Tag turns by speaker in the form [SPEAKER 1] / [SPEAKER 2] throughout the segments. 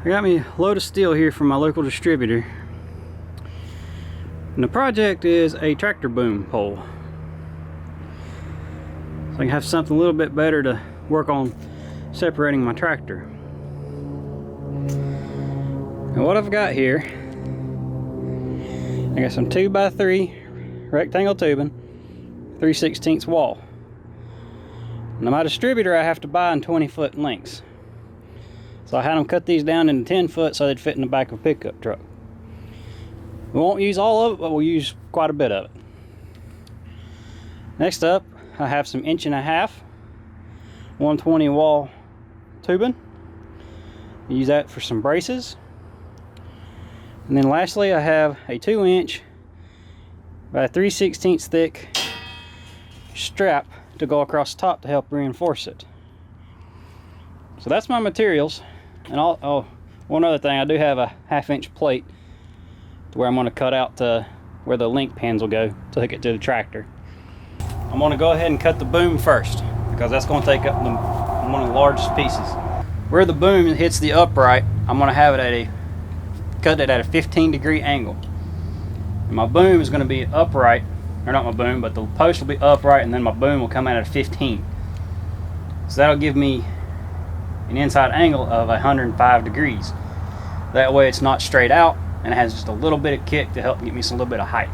[SPEAKER 1] I got me a load of steel here from my local distributor, and the project is a tractor boom pole, so I can have something a little bit better to work on separating my tractor. And what I've got here, I got some 2x3 rectangle tubing, 3/16 wall. Now my distributor I have to buy in 20-foot lengths. So I had them cut these down into 10 foot so they'd fit in the back of a pickup truck. We won't use all of it, but we'll use quite a bit of it. Next up, I have some 1.5" 120 wall tubing. Use that for some braces. And then lastly, I have a 2" by 3/16 thick strap to go across the top to help reinforce it. So that's my materials. And one other thing, I do have a 1/2" plate to where I'm going to cut out to where the link pins will go to hook it to the tractor. I'm going to go ahead and cut the boom first, because that's going to take up one of the largest pieces. Where the boom hits the upright, I'm going to have it cut it at a 15-degree angle. And my boom is going to be upright, or not my boom, but the post will be upright, and then my boom will come out at 15. So that'll give me an inside angle of 105 degrees. That way it's not straight out, and it has just a little bit of kick to help get me a little bit of height.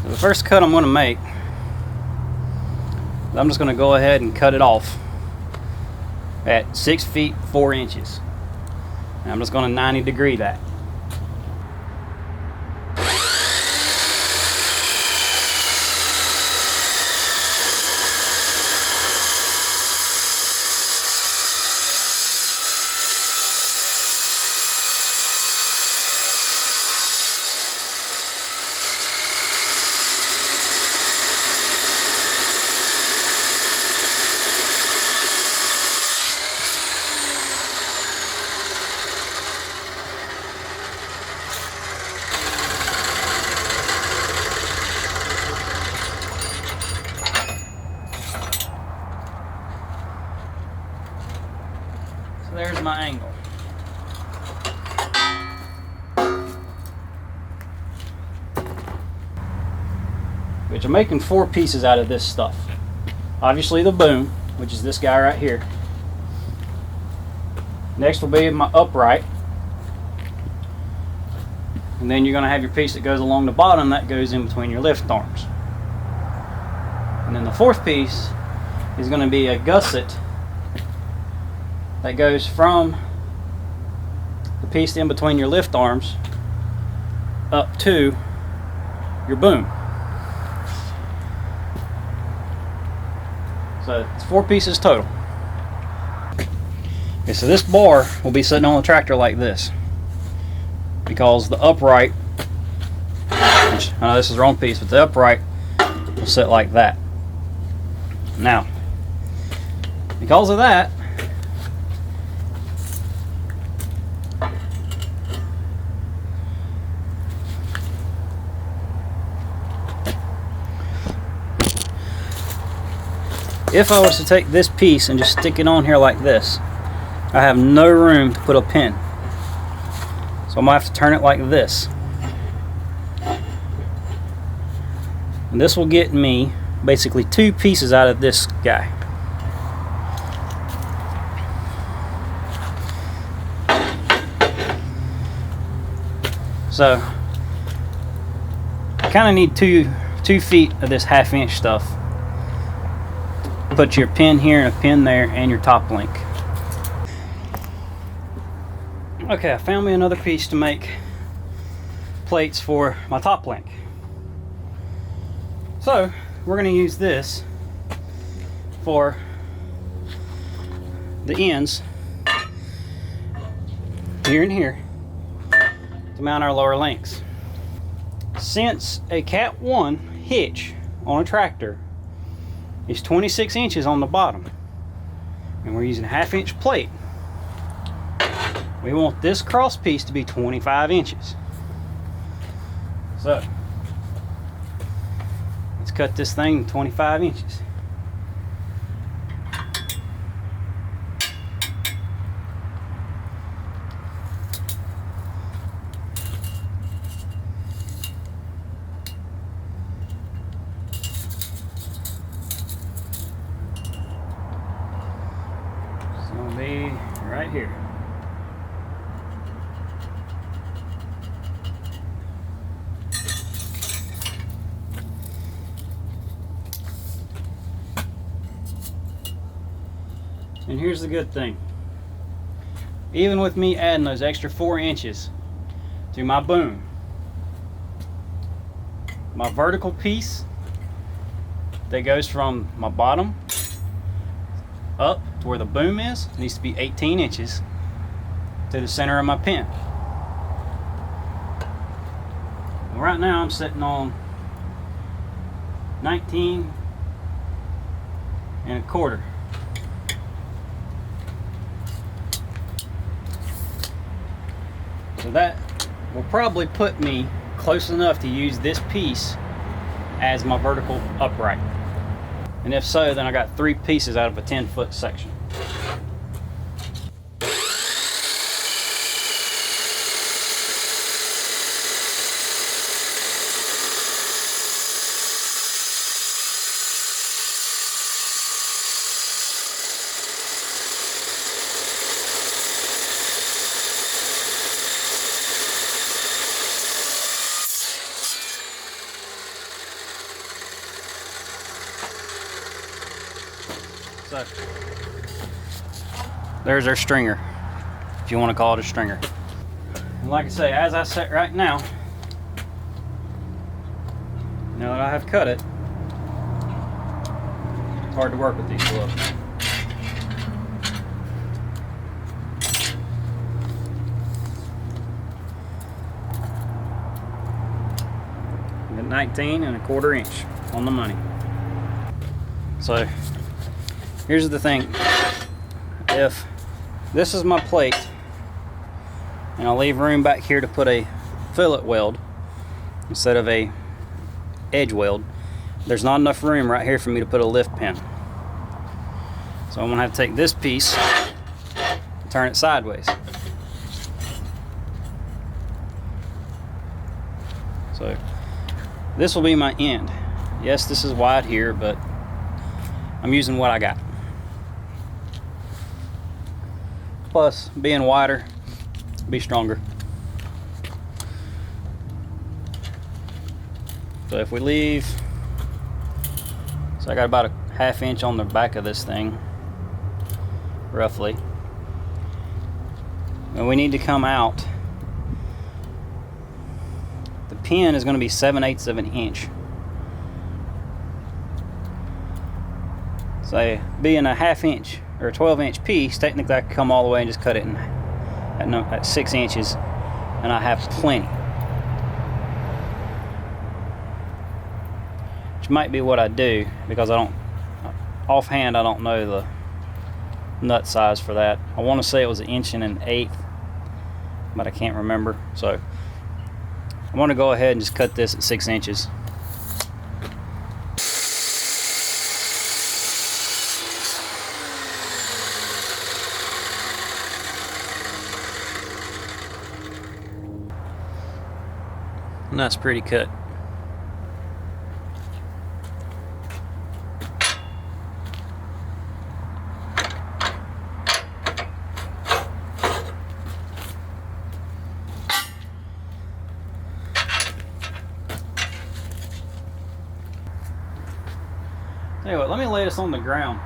[SPEAKER 1] So the first cut I'm going to make, I'm just going to go ahead and cut it off at 6 feet 4 inches. And I'm just going to 90-degree that. So there's my angle. Which I'm making 4 pieces out of this stuff. Obviously the boom, which is this guy right here. Next will be my upright. And then you're going to have your piece that goes along the bottom that goes in between your lift arms. And then the 4th piece is going to be a gusset that goes from the piece in between your lift arms up to your boom. So it's 4 pieces total. Okay, so this bar will be sitting on the tractor like this, because the upright, which I know this is the wrong piece, but the upright will sit like that. Now, because of that, if I was to take this piece and just stick it on here like this, I have no room to put a pin. So I'm going to have to turn it like this. And this will get me basically 2 pieces out of this guy. So I kind of need 2 feet of this 1/2" stuff. Put your pin here and a pin there and your top link. Okay, I found me another piece to make plates for my top link. So we're going to use this for the ends here and here to mount our lower links. Since a Cat 1 hitch on a tractor is 26 inches on the bottom, and we're using a 1/2" plate, we want this cross piece to be 25 inches. So let's cut this thing 25 inches. right here. And here's the good thing. Even with me adding those extra 4 inches to my boom, my vertical piece that goes from my bottom up to where the boom is needs to be 18 inches to the center of my pin. And right now I'm sitting on 19 and a quarter. So that will probably put me close enough to use this piece as my vertical upright. And if so, then I got 3 pieces out of a 10-foot section. So there's our stringer, if you want to call it a stringer. And like I say, as I sit right now, now that I have cut it, it's hard to work with these gloves. Got 19 and a quarter inch on the money. So here's the thing. If this is my plate and I leave room back here to put a fillet weld instead of a edge weld, there's not enough room right here for me to put a lift pin. So I'm gonna have to take this piece and turn it sideways. So this will be my end. Yes, this is wide here, but I'm using what I got. Plus, being wider, be stronger. So if we leave, so I got about a ½ inch on the back of this thing, roughly. And we need to come out. The pin is going to be 7/8 of an inch. So being a ½ inch or a 12-inch piece, technically I could come all the way and just cut it in at 6 inches, and I have plenty. Which might be what I do, because offhand I don't know the nut size for that. I want to say it was 1 1/8 inches, but I can't remember. So I want to go ahead and just cut this at 6 inches. And that's pretty cut. Anyway, let me lay this on the ground.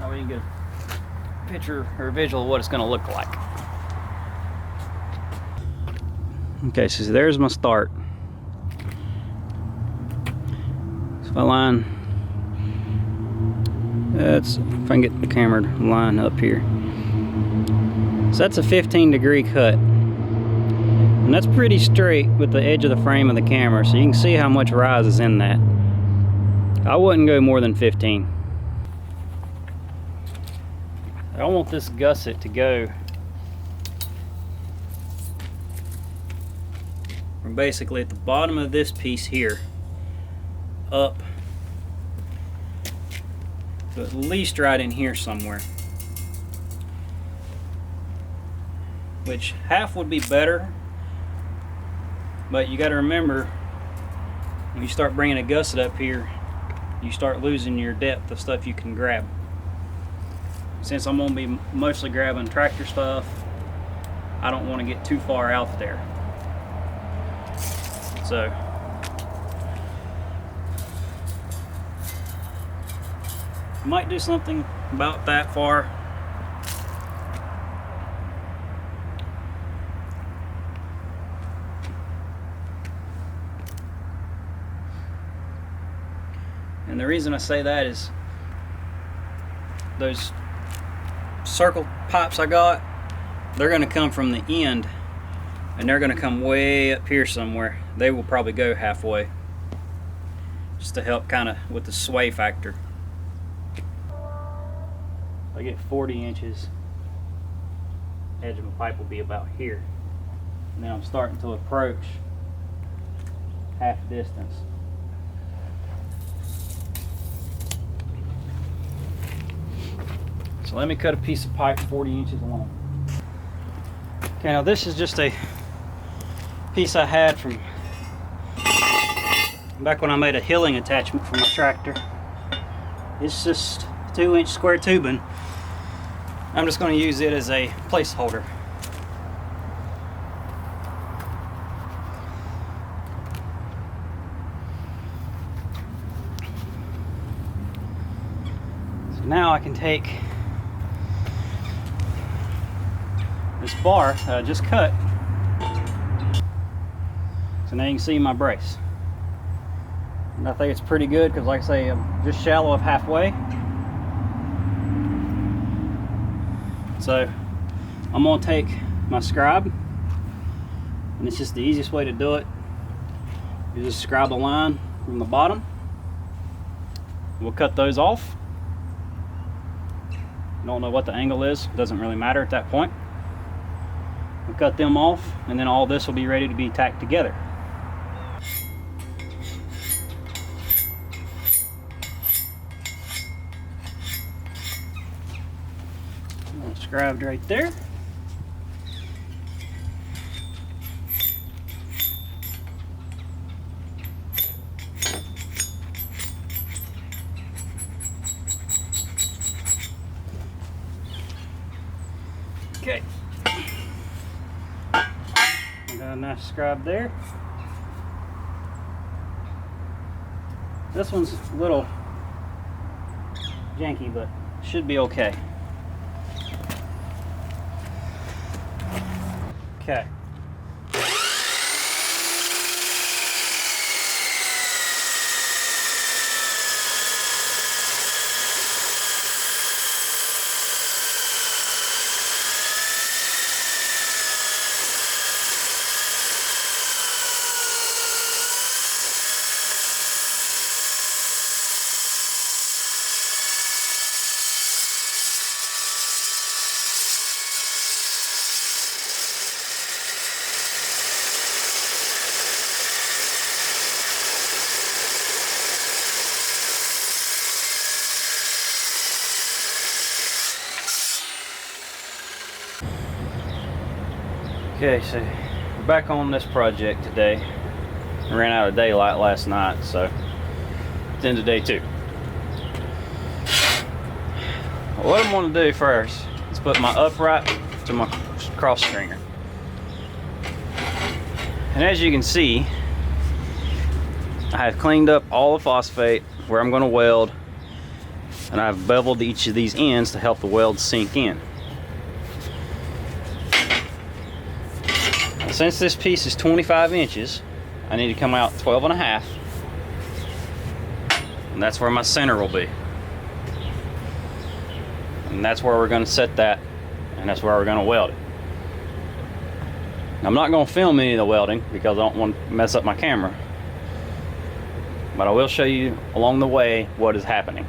[SPEAKER 1] That way you can get a picture or a visual of what it's going to look like. Okay, so there's my start. So if I line, if I can get the camera to line up here. So that's a 15-degree cut. And that's pretty straight with the edge of the frame of the camera, so you can see how much rise is in that. I wouldn't go more than 15. I want this gusset to go from basically at the bottom of this piece here up to at least right in here somewhere. Which half would be better, but you got to remember, when you start bringing a gusset up here, you start losing your depth of stuff you can grab. since I'm gonna be mostly grabbing tractor stuff, I don't want to get too far out there. So I might do something about that far. And the reason I say that is those circle pipes I got, they're going to come from the end and they're going to come way up here somewhere. They will probably go halfway just to help kind of with the sway factor. If I get 40 inches, edge of my pipe will be about here, and then I'm starting to approach half distance. So let me cut a piece of pipe 40 inches long. Okay, now this is just a piece I had from back when I made a hilling attachment for my tractor. It's just 2-inch square tubing. I'm just going to use it as a placeholder. So now I can take this bar that I just cut. So now you can see my brace. And I think it's pretty good because, like I say, I'm just shallow of halfway. So I'm going to take my scribe, and it's just the easiest way to do it. You just scribe a line from the bottom. We'll cut those off. Don't know what the angle is, doesn't really matter at that point. We'll cut them off, and then all this will be ready to be tacked together. Scribed right there. Okay. Got a nice scribe there. This one's a little janky, but should be okay. Okay. Okay, so we're back on this project today. I ran out of daylight last night, so it's into day 2. What I'm going to do first is put my upright to my cross stringer. And as you can see, I have cleaned up all the phosphate where I'm going to weld, and I've beveled each of these ends to help the weld sink in. Since this piece is 25 inches, I need to come out 12.5, and that's where my center will be. And that's where we're going to set that, and that's where we're going to weld it. I'm not going to film any of the welding because I don't want to mess up my camera, but I will show you along the way what is happening.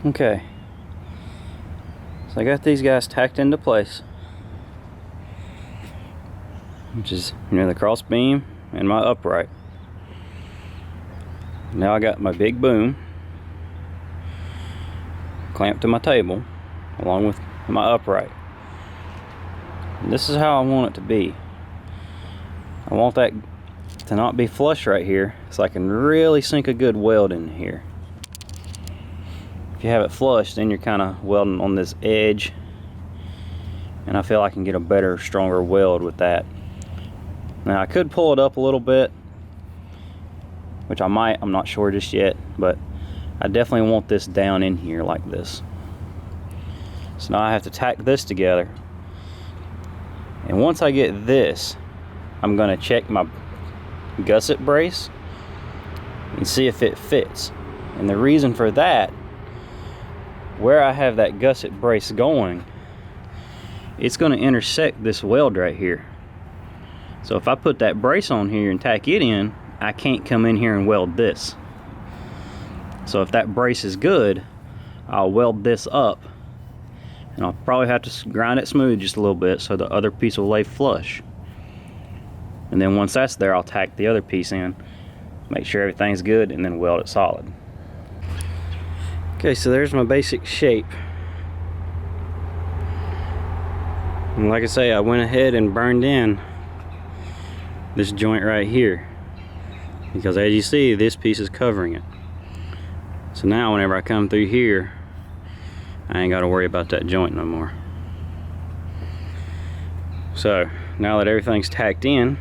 [SPEAKER 1] Okay, so I got these guys tacked into place, which is the cross beam and my upright. Now I got my big boom clamped to my table along with my upright. And this is how I want it to be. I want that to not be flush right here so I can really sink a good weld in here. if you have it flush, then you're kind of welding on this edge, and I feel I can get a better, stronger weld with that. Now I could pull it up a little bit, which I might, I'm not sure just yet, but I definitely want this down in here like this. So now I have to tack this together, and once I get this, I'm going to check my gusset brace and see if it fits. And the reason for that, where I have that gusset brace going, it's going to intersect this weld right here. So if I put that brace on here and tack it in, I can't come in here and weld this. So if that brace is good, I'll weld this up, and I'll probably have to grind it smooth just a little bit so the other piece will lay flush. And then once that's there, I'll tack the other piece in, make sure everything's good, and then weld it solid. Okay, so there's my basic shape. And like I say, I went ahead and burned in this joint right here, because as you see, this piece is covering it. So now whenever I come through here, I ain't got to worry about that joint no more. So now that everything's tacked in,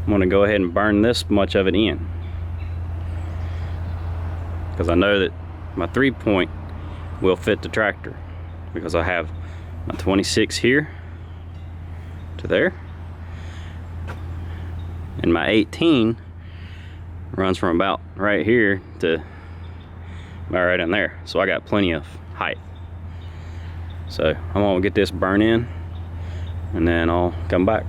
[SPEAKER 1] I'm going to go ahead and burn this much of it in, because I know that my 3-point will fit the tractor, because I have my 26 here to there, and my 18 runs from about right here to about right in there. So I got plenty of height. So I'm gonna get this burn in, and then I'll come back.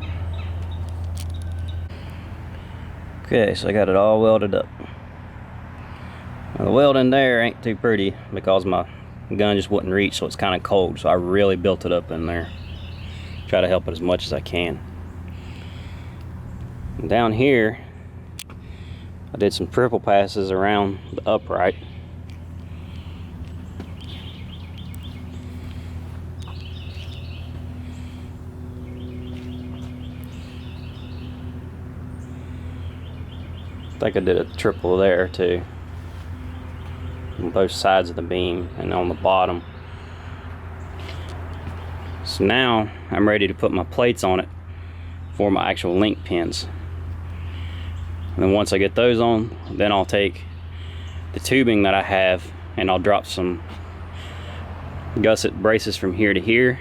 [SPEAKER 1] Okay, so I got it all welded up. Now the weld in there ain't too pretty because my gun just wouldn't reach, so it's kind of cold. So I really built it up in there. Try to help it as much as I can. And down here, I did some triple passes around the upright. I think I did a triple there too, on both sides of the beam and on the bottom. So now I'm ready to put my plates on it for my actual link pins. And then once I get those on, then I'll take the tubing that I have and I'll drop some gusset braces from here to here,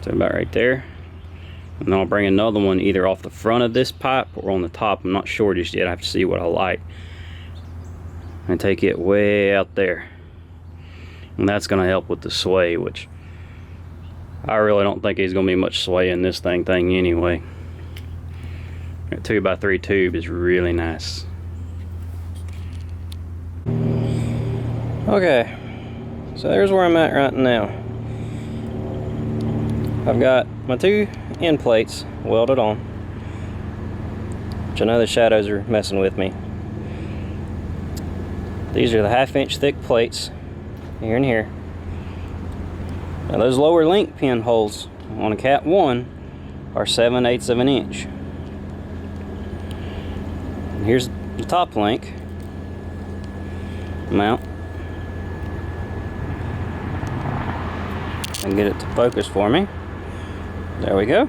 [SPEAKER 1] so about right there. And then I'll bring another one either off the front of this pipe or on the top. I'm not sure just yet. I have to see what I like. And take it way out there. And that's going to help with the sway, which I really don't think there's going to be much sway in this thing anyway. A 2x3 tube is really nice. Okay, so there's where I'm at right now. I've got my 2 end plates welded on, which I know the shadows are messing with me. These are the 1/2 inch thick plates here and here. Now those lower link pin holes on a Cat 1 are 7/8 of an inch. And here's the top link mount. And get it to focus for me. There we go.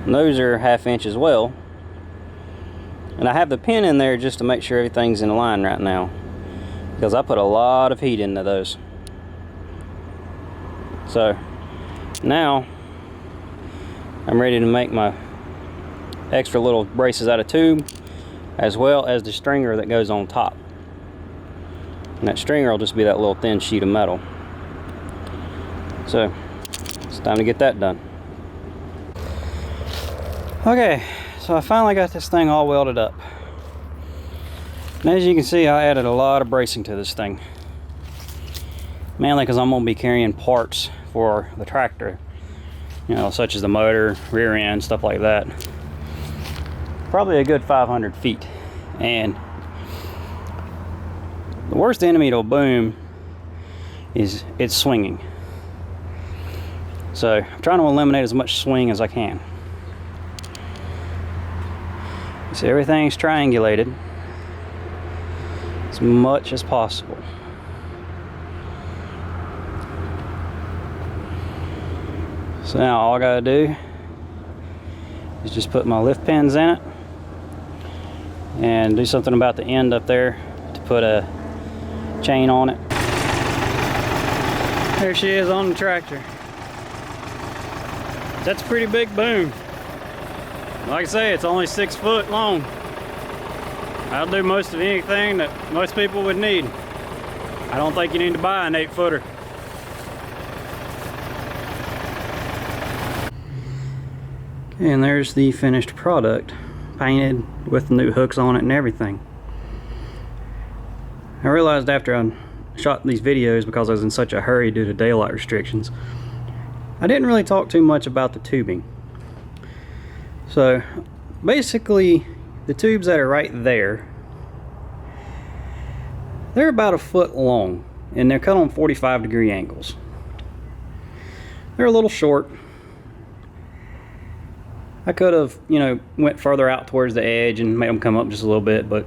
[SPEAKER 1] And those are 1/2 inch as well. And I have the pin in there just to make sure everything's in line right now, because I put a lot of heat into those. So now I'm ready to make my extra little braces out of tube, as well as the stringer that goes on top. And that stringer will just be that little thin sheet of metal. So it's time to get that done. Okay, so I finally got this thing all welded up. And as you can see, I added a lot of bracing to this thing. Mainly because I'm going to be carrying parts for the tractor, you know, such as the motor, rear end, stuff like that. Probably a good 500 feet. And the worst enemy to a boom is it's swinging. So I'm trying to eliminate as much swing as I can. So everything's triangulated. It's much as possible. So now all I gotta do is just put my lift pins in it and do something about the end up there to put a chain on it. There she is on the tractor. That's a pretty big boom. Like I say, it's only 6 foot long. I'll do most of anything that most people would need. I don't think you need to buy an 8-footer. And there's the finished product, painted with new hooks on it and everything. I realized after I shot these videos, because I was in such a hurry due to daylight restrictions, I didn't really talk too much about the tubing. So basically, the tubes that are right there, they're about 1 foot long and they're cut on 45-degree angles. They're a little short. I could have, went further out towards the edge and made them come up just a little bit, but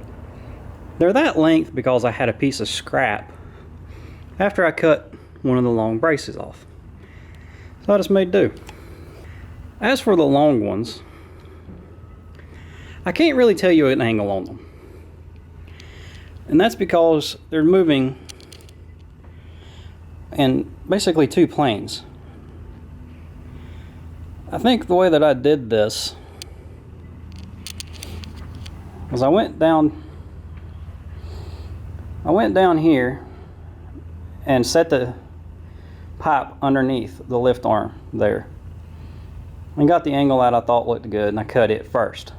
[SPEAKER 1] they're that length because I had a piece of scrap after I cut one of the long braces off. So I just made do. As for the long ones, I can't really tell you an angle on them. And that's because they're moving in basically 2 planes. I think the way that I did this was I went down here and set the pipe underneath the lift arm there and got the angle that I thought looked good, and I cut it first.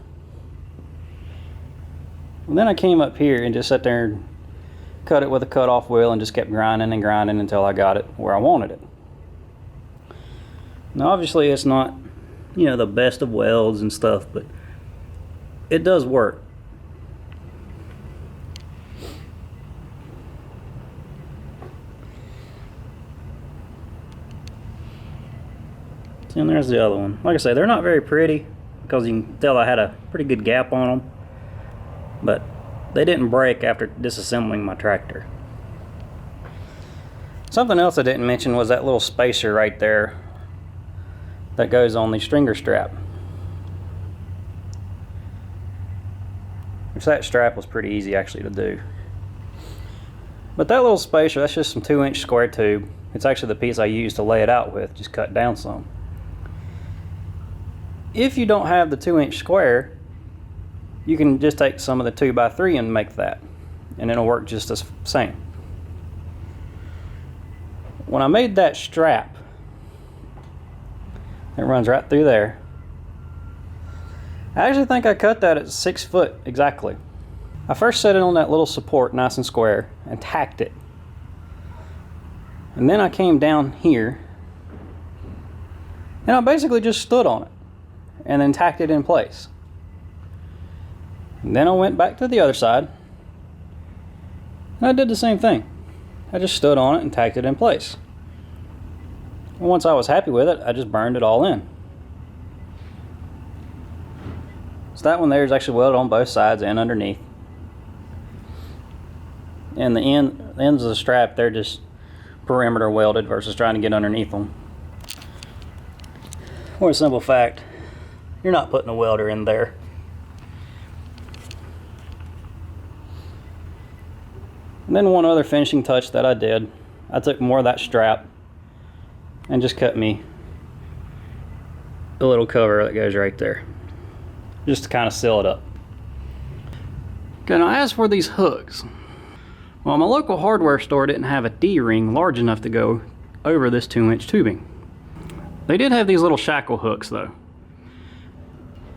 [SPEAKER 1] And then I came up here and just sat there and cut it with a cut-off wheel and just kept grinding and grinding until I got it where I wanted it. Now obviously it's not, the best of welds and stuff, but it does work. And there's the other one. Like I say, they're not very pretty because you can tell I had a pretty good gap on them, but they didn't break after disassembling my tractor. Something else I didn't mention was that little spacer right there that goes on the stringer strap. Which that strap was pretty easy actually to do. But that little spacer, that's just some 2-inch square tube. It's actually the piece I used to lay it out with, just cut down some. If you don't have the 2-inch square, you can just take some of the 2x3 and make that, and it'll work just the same. When I made that strap, it runs right through there. I actually think I cut that at 6 foot exactly. I first set it on that little support nice and square and tacked it. And then I came down here and I basically just stood on it and then tacked it in place. And then I went back to the other side and I did the same thing. I just stood on it and tacked it in place. And once I was happy with it, I just burned it all in. So that one there is actually welded on both sides and underneath. And the ends of the strap, they're just perimeter welded versus trying to get underneath them. For a simple fact, you're not putting a welder in there. And then one other finishing touch that I did, I took more of that strap and just cut me a little cover that goes right there, just to kind of seal it up. Okay, now as for these hooks, well, my local hardware store didn't have a D-ring large enough to go over this 2-inch tubing. They did have these little shackle hooks though,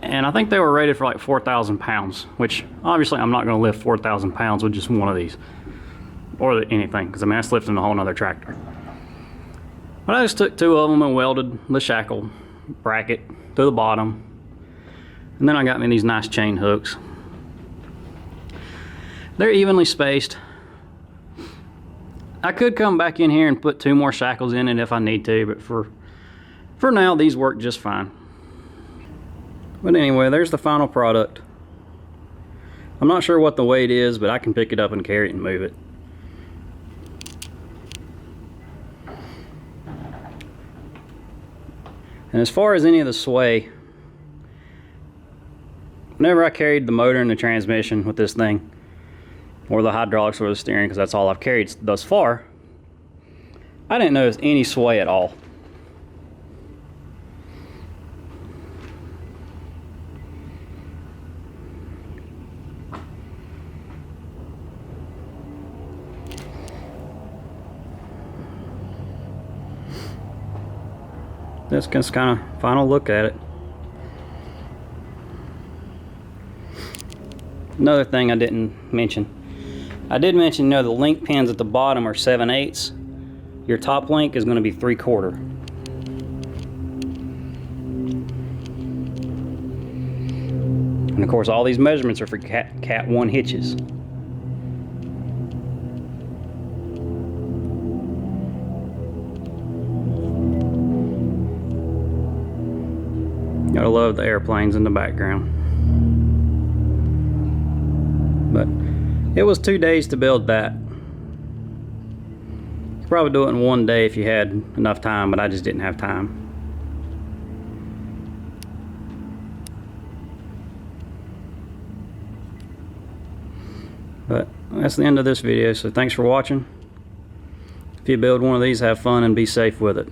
[SPEAKER 1] and I think they were rated for like 4,000 pounds, which obviously I'm not going to lift 4,000 pounds with just one of these, or anything, because I mean that's lifting a whole nother tractor. But I just took 2 of them and welded the shackle bracket to the bottom, and then I got me these nice chain hooks. They're evenly spaced. I could come back in here and put 2 more shackles in it if I need to, but for now these work just fine. But anyway, there's the final product. I'm not sure what the weight is, but I can pick it up and carry it and move it. And as far as any of the sway, whenever I carried the motor and the transmission with this thing, or the hydraulics or the steering, because that's all I've carried thus far, I didn't notice any sway at all. That's just kind of final look at it. Another thing I didn't mention. I did mention, you know, the link pins at the bottom are 7/8. Your top link is going to be 3/4. And of course, all these measurements are for Cat 1 hitches. Gotta love the airplanes in the background. But it was 2 days to build that. You could probably do it in 1 day if you had enough time, but I just didn't have time. But that's the end of this video, so thanks for watching. If you build one of these, have fun and be safe with it.